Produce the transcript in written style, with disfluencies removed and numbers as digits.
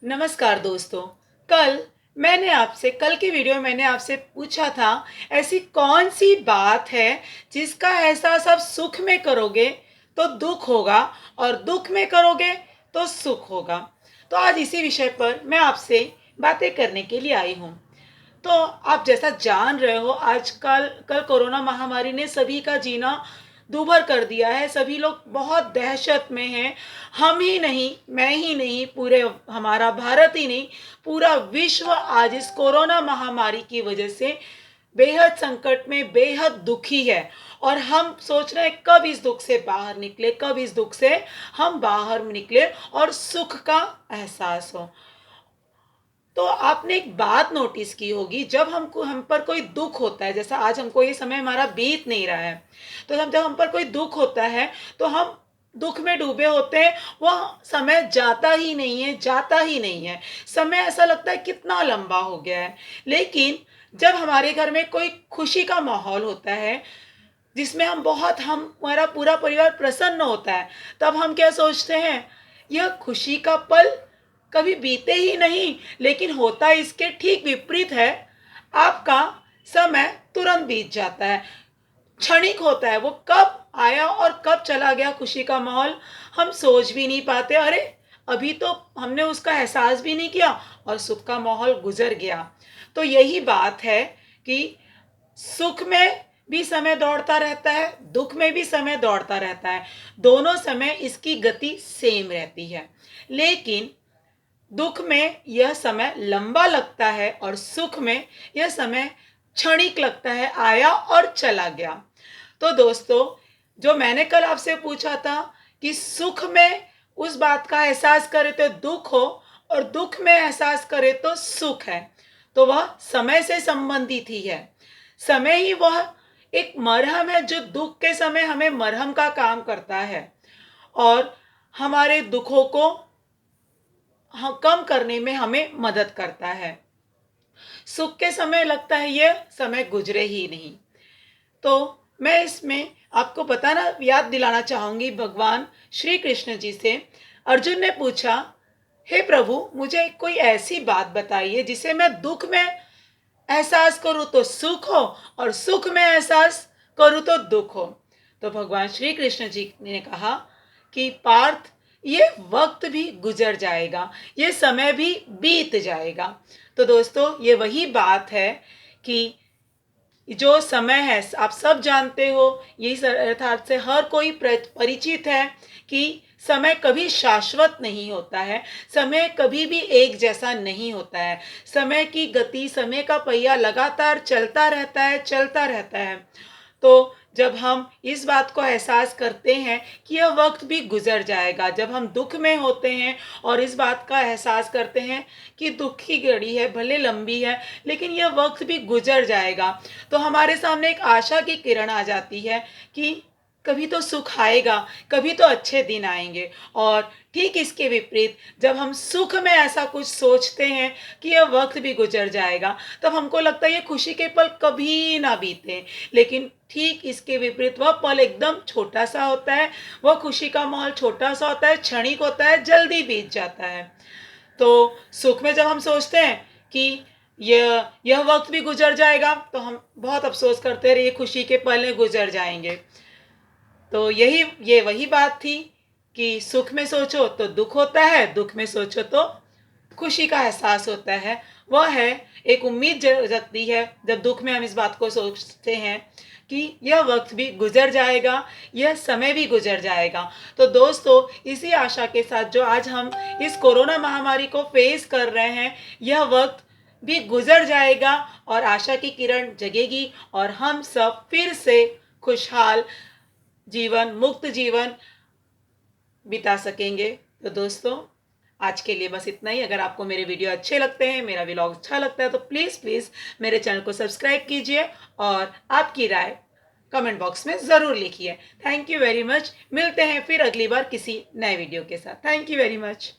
नमस्कार दोस्तों। कल की वीडियो में मैंने आपसे पूछा था, ऐसी कौन सी बात है जिसका एहसास आप सुख में करोगे तो दुख होगा और दुख में करोगे तो सुख होगा। तो आज इसी विषय पर मैं आपसे बातें करने के लिए आई हूँ। तो आप जैसा जान रहे हो, आजकल कल कोरोना महामारी ने सभी का जीना दूभर कर दिया है। सभी लोग बहुत दहशत में हैं। हम ही नहीं, मैं ही नहीं, पूरे हमारा भारत ही नहीं, पूरा विश्व आज इस कोरोना महामारी की वजह से बेहद संकट में, बेहद दुखी है। और हम सोच रहे हैं कब इस दुख से बाहर निकले, कब इस दुख से हम बाहर निकले और सुख का एहसास हो। तो आपने एक बात नोटिस की होगी, जब हम पर कोई दुख होता है, जैसा आज हमको ये समय हमारा बीत नहीं रहा है, तो जब हम पर कोई दुख होता है तो हम दुख में डूबे होते हैं। वह समय जाता ही नहीं है, जाता ही नहीं है। समय ऐसा लगता है कितना लंबा हो गया है। लेकिन जब हमारे घर में कोई खुशी का माहौल होता है, जिसमें हम हमारा पूरा परिवार प्रसन्न होता है, तब हम क्या सोचते हैं, यह खुशी का पल कभी बीते ही नहीं। लेकिन होता इसके ठीक विपरीत है। आपका समय तुरंत बीत जाता है, क्षणिक होता है। वो कब आया और कब चला गया खुशी का माहौल, हम सोच भी नहीं पाते। अरे, अभी तो हमने उसका एहसास भी नहीं किया और सुख का माहौल गुजर गया। तो यही बात है कि सुख में भी समय दौड़ता रहता है, दुख में भी समय दौड़ता रहता है। दोनों समय इसकी गति सेम रहती है। लेकिन दुख में यह समय लंबा लगता है और सुख में यह समय क्षणिक लगता है, आया और चला गया। तो दोस्तों, जो मैंने कल आपसे पूछा था कि सुख में उस बात का एहसास करे तो दुख हो और दुख में एहसास करे तो सुख है, तो वह समय से संबंधित ही है। समय ही वह एक मरहम है जो दुख के समय हमें मरहम का काम करता है और हमारे दुखों को कम करने में हमें मदद करता है। सुख के समय लगता है यह समय गुजरे ही नहीं। तो मैं इसमें आपको बताना याद दिलाना चाहूंगी भगवान श्री कृष्ण जी से। अर्जुन ने पूछा, हे प्रभु, मुझे कोई ऐसी बात बताइए जिसे मैं दुख में एहसास करूं तो सुख हो और सुख में एहसास करूं तो दुख हो। तो भगवान श्री कृष्ण जी ने कहा कि पार्थ, ये वक्त भी गुजर जाएगा, ये समय भी बीत जाएगा। तो दोस्तों, ये वही बात है कि जो समय है, आप सब जानते हो, यही यथार्थ से हर कोई परिचित है कि समय कभी शाश्वत नहीं होता है। समय कभी भी एक जैसा नहीं होता है। समय की गति, समय का पहिया लगातार चलता रहता है, चलता रहता है। तो जब हम इस बात को एहसास करते हैं कि यह वक्त भी गुजर जाएगा, जब हम दुख में होते हैं और इस बात का एहसास करते हैं कि दुख की घड़ी है, भले लंबी है, लेकिन यह वक्त भी गुजर जाएगा, तो हमारे सामने एक आशा की किरण आ जाती है कि कभी तो सुख आएगा, कभी तो अच्छे दिन आएंगे। और ठीक इसके विपरीत, जब हम सुख में ऐसा कुछ सोचते हैं कि यह वक्त भी गुजर जाएगा, तब हमको लगता है ये खुशी के पल कभी ना बीते। लेकिन ठीक इसके विपरीत, वह पल एकदम छोटा सा होता है, वह खुशी का माहौल छोटा सा होता है, क्षणिक होता है, जल्दी बीत जाता है। तो सुख में जब हम सोचते हैं कि यह वक्त भी गुजर जाएगा, तो हम बहुत अफसोस करते हैं, ये खुशी के पल गुजर जाएंगे। तो ये वही बात थी कि सुख में सोचो तो दुख होता है, दुख में सोचो तो खुशी का एहसास होता है। वह है, एक उम्मीद जगती है जब दुख में हम इस बात को सोचते हैं कि यह वक्त भी गुजर जाएगा, यह समय भी गुजर जाएगा। तो दोस्तों, इसी आशा के साथ जो आज हम इस कोरोना महामारी को फेस कर रहे हैं, यह वक्त भी गुजर जाएगा और आशा की किरण जगेगी और हम सब फिर से खुशहाल जीवन, मुक्त जीवन बिता सकेंगे। तो दोस्तों, आज के लिए बस इतना ही। अगर आपको मेरे वीडियो अच्छे लगते हैं, मेरा व्लॉग अच्छा लगता है, तो प्लीज़ प्लीज़ मेरे चैनल को सब्सक्राइब कीजिए और आपकी राय कमेंट बॉक्स में ज़रूर लिखिए। Thank you very much. मिलते हैं फिर अगली बार किसी नए वीडियो के साथ। Thank you very much.